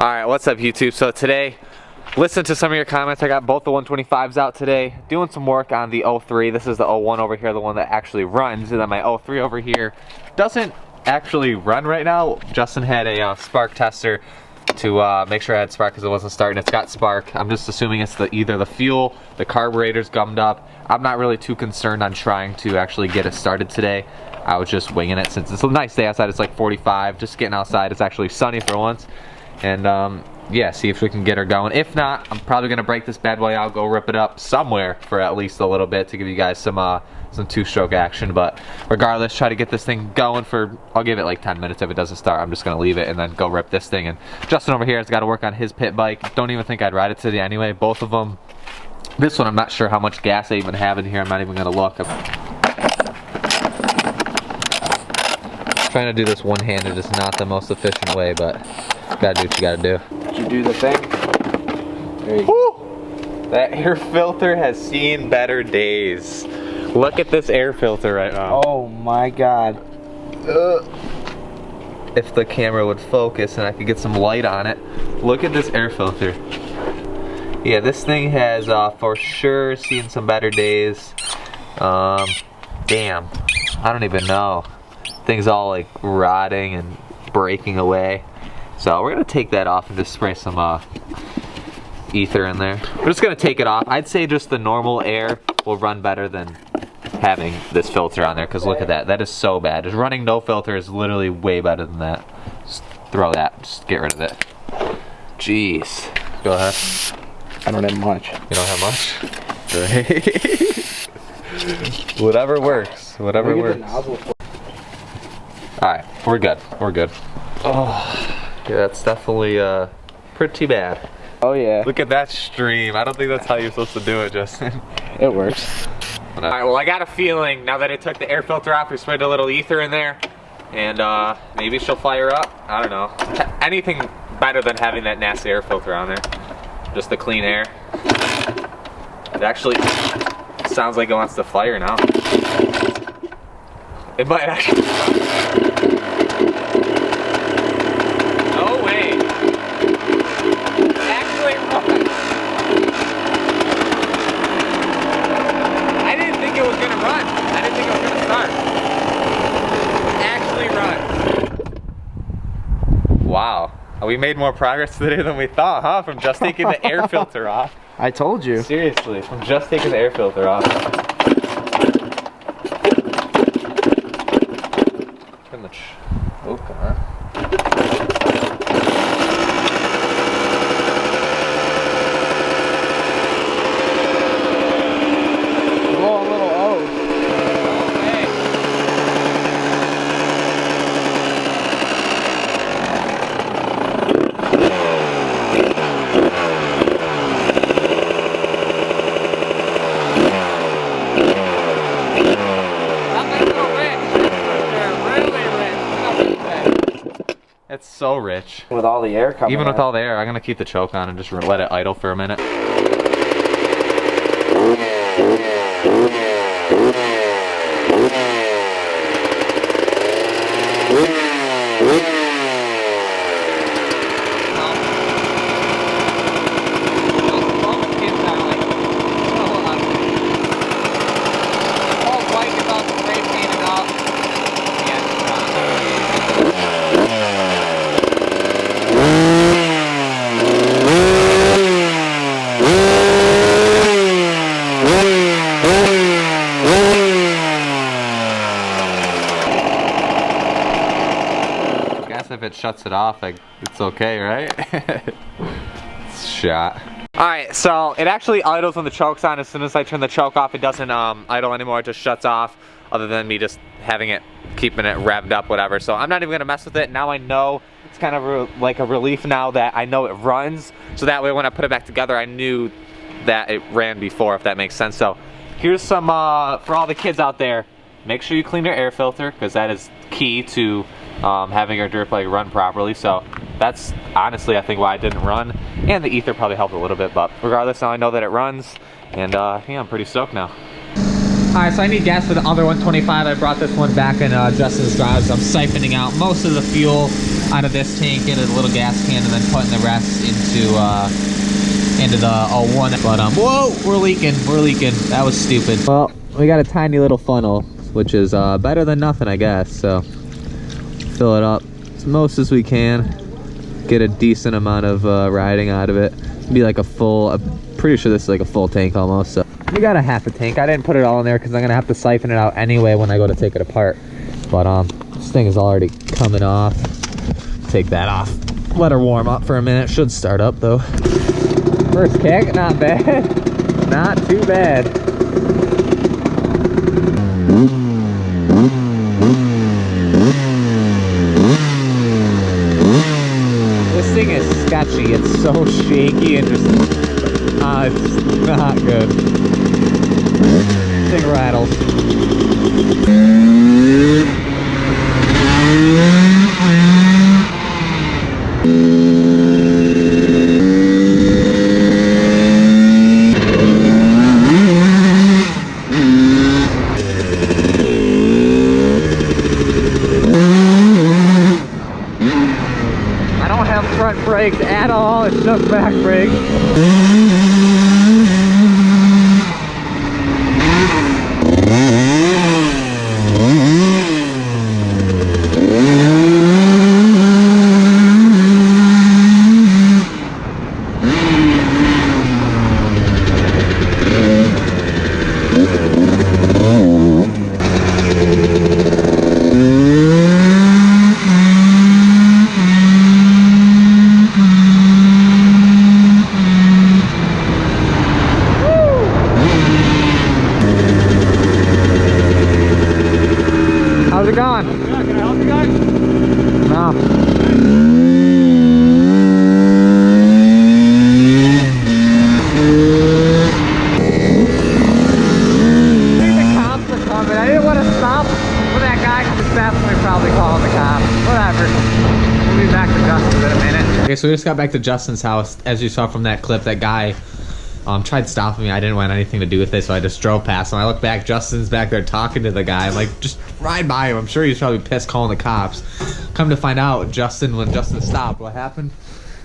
Alright, what's up YouTube? So today, listen to some of your comments. I got both the 125s out today, doing some work on the 03. This is the 01 over here, the one that actually runs, and then my 03 over here doesn't actually run right now. Justin had a spark tester to make sure I had spark because it wasn't starting. It's got spark. I'm just assuming it's either the fuel, the carburetor's gummed up. I'm not really too concerned on trying to actually get it started today. I was just winging it since it's a nice day outside. It's like 45, just getting outside. It's actually sunny for once. And yeah, see if we can get her going. If not, I'm probably gonna break this bad boy out, go rip it up somewhere for at least a little bit to give you guys some two-stroke action. But regardless, try to get this thing going for, I'll give it like 10 minutes. If it doesn't start, I'm just gonna leave it and then go rip this thing. And Justin over here has got to work on his pit bike. Don't even think I'd ride it today anyway. Both of them. This one, I'm not sure how much gas I even have in here. I'm not even gonna look. Trying to do this one-handed is not the most efficient way, but gotta do what you gotta do. Did you do the thing? There you go. That air filter has seen better days. Look at this air filter right now. Oh my god. If the camera would focus and I could get some light on it. Look at this air filter. Yeah, this thing has for sure seen some better days. Damn, I don't even know. Things all like rotting and breaking away. So we're gonna take that off and just spray some ether in there. We're just gonna take it off. I'd say just the normal air will run better than having this filter on there, because look at that. That is so bad. Just running no filter is literally way better than that. Just throw that, just get rid of it. Jeez. Go ahead. I don't have much. You don't have much? Great. Whatever works. Whatever works. Alright, we're good. We're good. Oh, yeah, that's definitely pretty bad. Oh yeah. Look at that stream. I don't think that's how you're supposed to do it, Justin. It works. Alright, well I got a feeling now that I took the air filter off, we sprayed a little ether in there, and maybe she'll fire up. I don't know. Anything better than having that nasty air filter on there. Just the clean air. It actually sounds like it wants to fire now. It might actually. No way. Actually run. I didn't think it was gonna run. I didn't think it was gonna start. Actually run. Wow. We made more progress today than we thought, huh? From just taking the air filter off. I told you. Seriously, from just taking the air filter off. Turn the choke on. Blow a little O. Okay. It's so rich. With all the air coming Even with out. all the air, I'm gonna keep the choke on and just let it idle for a minute. If it shuts it off, like, it's okay, right? It's shot. Alright, so it actually idles when the choke's on. As soon as I turn the choke off, it doesn't idle anymore. It just shuts off, other than me just having it, keeping it revved up, whatever. So I'm not even gonna mess with it. Now I know. It's kind of like a relief now that I know it runs. So that way when I put it back together, I knew that it ran before, if that makes sense. So here's some, for all the kids out there, make sure you clean your air filter, because that is key to having your dirt bike run properly. So that's honestly, I think, why I didn't run. And the ether probably helped a little bit, but regardless, now I know that it runs, and yeah, I'm pretty stoked now. Alright, so I need gas for the other 125. I brought this one back in Justin's garage. I'm siphoning out most of the fuel out of this tank into the little gas can, and then putting the rest into the 01. But whoa, we're leaking. That was stupid. Well, we got a tiny little funnel, which is better than nothing, I guess. So fill it up as most as we can, get a decent amount of riding out of it. Be like a full, I'm pretty sure this is like a full tank almost. So we got a half a tank. I didn't put it all in there because I'm gonna have to siphon it out anyway when I go to take it apart. But this thing is already coming off. Take that off. Let her warm up for a minute. Should start up though. First kick, not bad. Not too bad. This thing is sketchy. It's so shaky and just, it's not good. This thing rattles. Brakes at all, it's just back brakes. How's it going? Yeah, can I help you guys? No. I think the cops are coming. I didn't want to stop for that guy because it's definitely probably calling the cops. Whatever. We'll be back to Justin's in a minute. Okay, so we just got back to Justin's house. As you saw from that clip, that guy tried stopping me. I didn't want anything to do with it, so I just drove past him. I look back, Justin's back there talking to the guy. I'm like, just ride by him. I'm sure he's probably pissed calling the cops. Come to find out, when Justin stopped, what happened?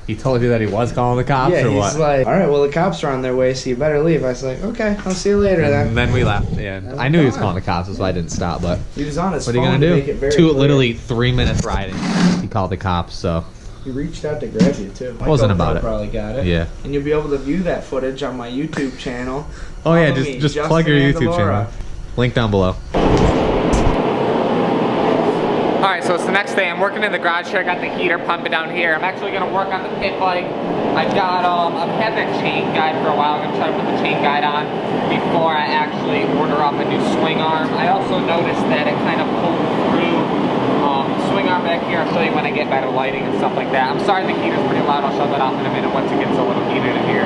He told you that he was calling the cops, or what? Yeah, he's like, all right, well, the cops are on their way, so you better leave. I was like, okay, I'll see you later then. And then we left. Yeah, I knew he was calling the cops, that's why I didn't stop. But he was on his what phone are you to gonna make it very do? clear. Literally 3 minutes riding, he called the cops. So He reached out to grab you too. My Wasn't GoPro about it. Probably got it. yeah. And you'll be able to view that footage on my YouTube channel. Oh yeah, Follow me, just Justin plug your YouTube Andalora. channel. Link down below. Alright, so it's the next day. I'm working in the garage here. I got the heater pumping down here. I'm actually gonna work on the pit bike. I've had that chain guide for a while. I'm gonna try to put the chain guide on before I actually order up a new swing arm. I also noticed that it kind of pulled through swing arm back here. I'll show you when I get better lighting and stuff like that. I'm sorry the heater's pretty loud. I'll shut that off in a minute once it gets a little heated in here.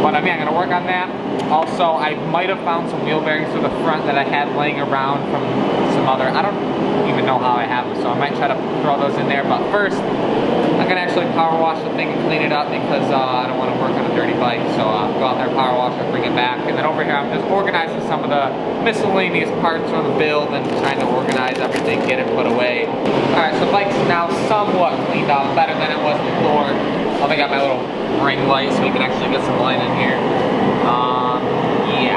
But I mean, I'm gonna work on that. Also, I might have found some wheel bearings for the front that I had laying around from some other, I don't even know how I have them, so I might try to throw those in there. But first, I'm gonna actually power wash the thing and clean it up because I don't want to work on a dirty bike. So go out there, power wash it, bring it back. And then over here, I'm just organizing some of the miscellaneous parts from the build and trying to organize everything, get it put away. Alright, so the bike's now somewhat cleaned up, better than it was before. I got my little ring light so we can actually get some light in here. Yeah,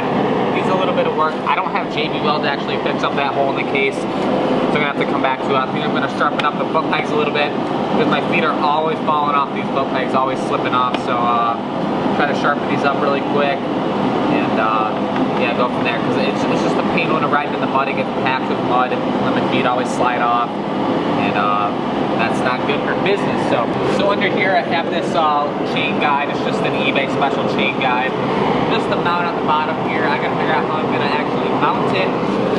needs a little bit of work. I don't have JB Weld to actually fix up that hole in the case, so I'm gonna have to come back to it. I think I'm gonna sharpen up the foot pegs a little bit because my feet are always falling off these foot pegs, always slipping off. So try to sharpen these up really quick and yeah, go from there because it's just a pain when I'm riding in the mud. It gets packed with mud and my feet always slide off, and that's not good for business. So under here I have this chain guide. It's just an eBay special chain guide. Just the mount at the bottom here. I gotta figure out how I'm gonna actually mount it,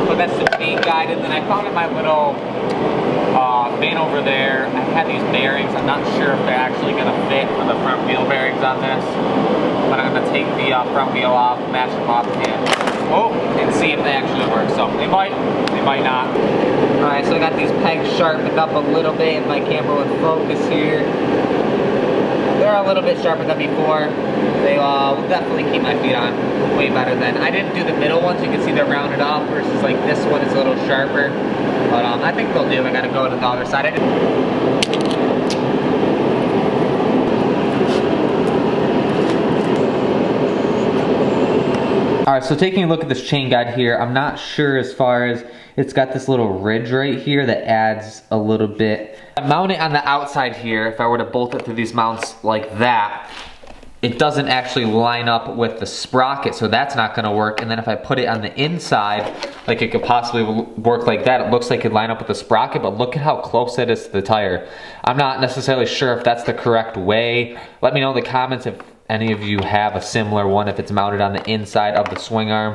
but that's the chain guide. And then I found in my little bin over there, I had these bearings. I'm not sure if they're actually gonna fit for the front wheel bearings on this, but I'm gonna take the front wheel off, match them up, and see if they actually work. So they might not. All right, so I got these pegs sharpened up a little bit. If my camera would focus here, they're a little bit sharpened up before. They will definitely keep my feet on way better than. I didn't do the middle ones. You can see they're rounded off versus like this one is a little sharper. But I think they'll do. I gotta go to the other side. All right, so taking a look at this chain guide here, I'm not sure as far as, it's got this little ridge right here that adds a little bit. I mount it on the outside here. If I were to bolt it through these mounts like that, it doesn't actually line up with the sprocket, so that's not gonna work. And then if I put it on the inside, like it could possibly work like that, it looks like it line up with the sprocket, but look at how close it is to the tire. I'm not necessarily sure if that's the correct way. Let me know in the comments if any of you have a similar one, if it's mounted on the inside of the swing arm.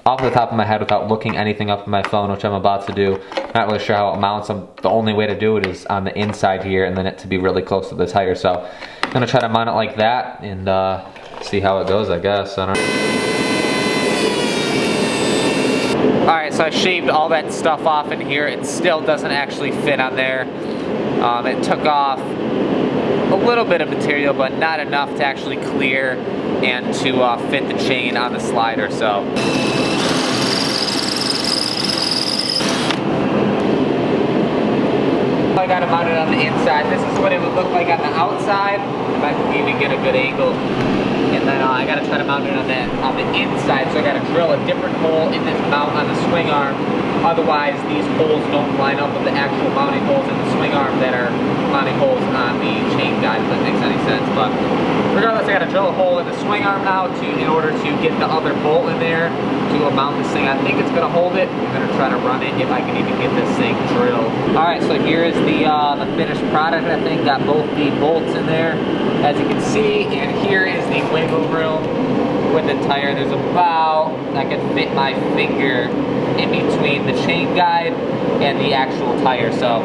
Off the top of my head, without looking anything up on my phone, which I'm about to do, not really sure how it mounts. The only way to do it is on the inside here, and then it to be really close to the tire. So I'm gonna try to mount it like that and see how it goes, I guess. I don't know. All right, so I shaved all that stuff off in here. It still doesn't actually fit on there. It took off a little bit of material, but not enough to actually clear and to fit the chain on the slider. So I got it mounted on the inside. This is what it would look like on the outside, if I can even get a good angle. And then I gotta try to mount it on the inside, so I gotta drill a different hole in this mount on the swing arm. Otherwise, these holes don't line up with the actual mounting holes in the swing arm that are mounting holes on the chain guide, if that makes any sense. But regardless, I gotta drill a hole in the swing arm now in order to get the other bolt in there to mount this thing. I think it's gonna hold it. I'm gonna try to run it if I can even get this thing drilled. All right, so here is the finished product. I think got both the bolts in there, as you can see, and here is the wiggle room with the tire. There's about, I can fit my finger in between the chain guide and the actual tire. So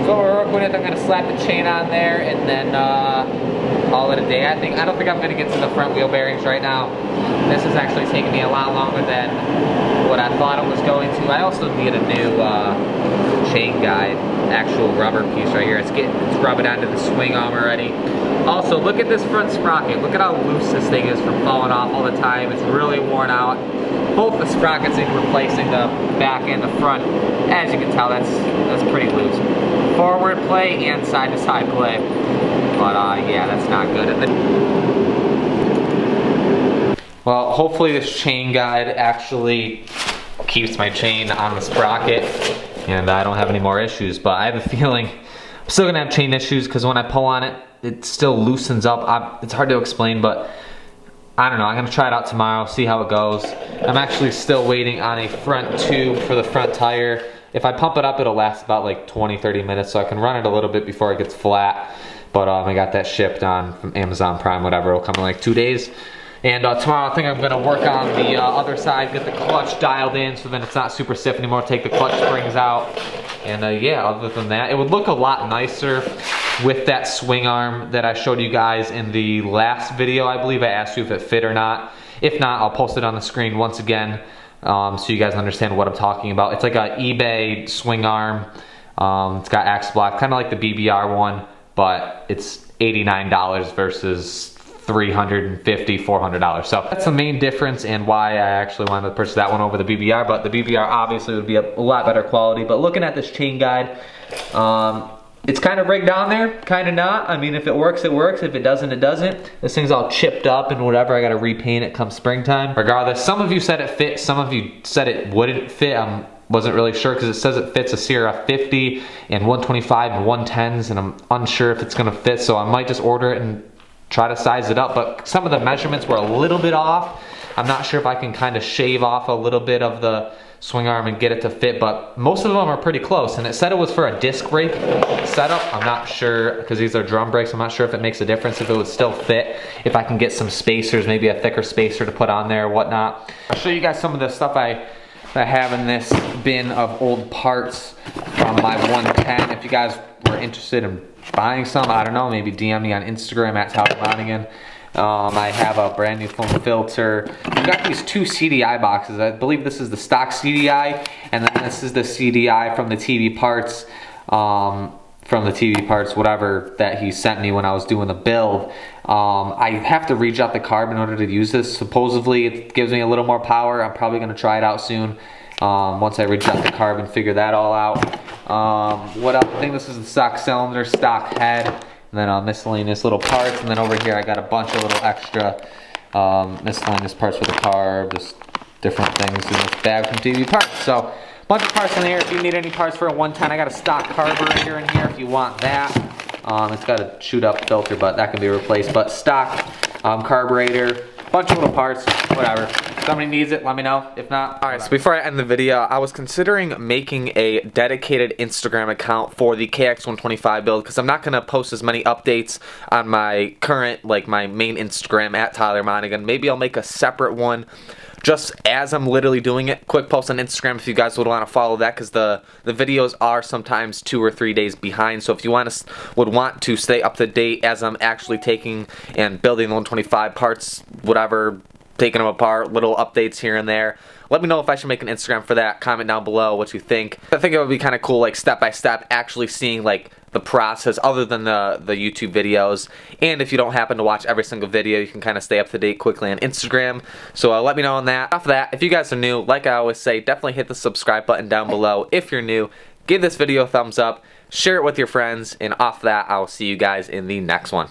we're working with it. I'm gonna slap the chain on there and then call it a day. I don't think I'm gonna get to the front wheel bearings right now. This is actually taking me a lot longer than what I thought it was going to. I also need a new chain guide, actual rubber piece right here. It's rubbing onto the swing arm already. Also, look at this front sprocket. Look at how loose this thing is from falling off all the time. It's really worn out. Both the sprockets need replacing, the back and the front. As you can tell, that's pretty loose. Forward play and side to side play. But yeah, that's not good. And then, well, hopefully this chain guide actually keeps my chain on the sprocket and I don't have any more issues. But I have a feeling I'm still gonna have chain issues because when I pull on it, it still loosens up. It's hard to explain, but I don't know. I'm gonna try it out tomorrow, see how it goes. I'm actually still waiting on a front tube for the front tire. If I pump it up, it'll last about like 20-30 minutes, so I can run it a little bit before it gets flat. But I got that shipped on from Amazon Prime, whatever. It'll come in like 2 days. And tomorrow I think I'm gonna work on the other side, get the clutch dialed in so then it's not super stiff anymore, take the clutch springs out. And yeah, other than that, it would look a lot nicer with that swing arm that I showed you guys in the last video. I believe I asked you if it fit or not. If not, I'll post it on the screen once again so you guys understand what I'm talking about. It's like an eBay swing arm. It's got axe block, kind of like the BBR one, but it's $89 versus $350, $400. So that's the main difference and why I actually wanted to purchase that one over the BBR, but the BBR obviously would be a lot better quality. But looking at this chain guide, it's kind of rigged on there, kind of not. I mean, if it works, it works. If it doesn't, it doesn't. This thing's all chipped up and whatever. I got to repaint it come springtime. Regardless, some of you said it fit, some of you said it wouldn't fit. Wasn't really sure because it says it fits a Sierra 50 and 125 and 110s, and I'm unsure if it's gonna fit, so I might just order it and try to size it up. But some of the measurements were a little bit off. I'm not sure if I can kind of shave off a little bit of the swing arm and get it to fit, but most of them are pretty close. And it said it was for a disc brake setup. I'm not sure because these are drum brakes. I'm not sure if it makes a difference, if it would still fit, if I can get some spacers, maybe a thicker spacer to put on there or whatnot. I'll show you guys some of the stuff I have in this bin of old parts from my 110. If you guys were interested in buying some, I don't know, maybe DM me on Instagram at Monagan. I have a brand new foam filter. We've got these two CDI boxes. I believe this is the stock CDI, and then this is the CDI from the TV parts, whatever that he sent me when I was doing the build. I have to reach-out the carb in order to use this. Supposedly it gives me a little more power. I'm probably gonna try it out soon. Once I reach-out the carb and figure that all out. What else? I think this is the stock cylinder, stock head, and then miscellaneous little parts. And then over here I got a bunch of little extra miscellaneous parts for the car, just different things in this bag from TV Parts. So, bunch of parts in there. If you need any parts for a 110, I got a stock carburetor in here if you want that. It's got a shoot up filter, but that can be replaced. But stock carburetor, bunch of little parts, whatever. If somebody needs it, let me know. If not, alright, so before I end the video, I was considering making a dedicated Instagram account for the KX125 build, because I'm not going to post as many updates on my current, like my main Instagram at Tyler Monagan. Maybe I'll make a separate one just as I'm literally doing it. Quick post on Instagram if you guys would want to follow that, because the videos are sometimes 2 or 3 days behind. So if you would want to stay up to date as I'm actually taking and building the 125 parts, whatever, taking them apart, little updates here and there, let me know if I should make an Instagram for that. Comment down below what you think. I think it would be kind of cool, like step by step, actually seeing like the process other than the YouTube videos. And if you don't happen to watch every single video, you can kind of stay up to date quickly on Instagram. So let me know on that. Off of that, if you guys are new, like I always say, definitely hit the subscribe button down below. If you're new, give this video a thumbs up, share it with your friends, and off that, I will see you guys in the next one.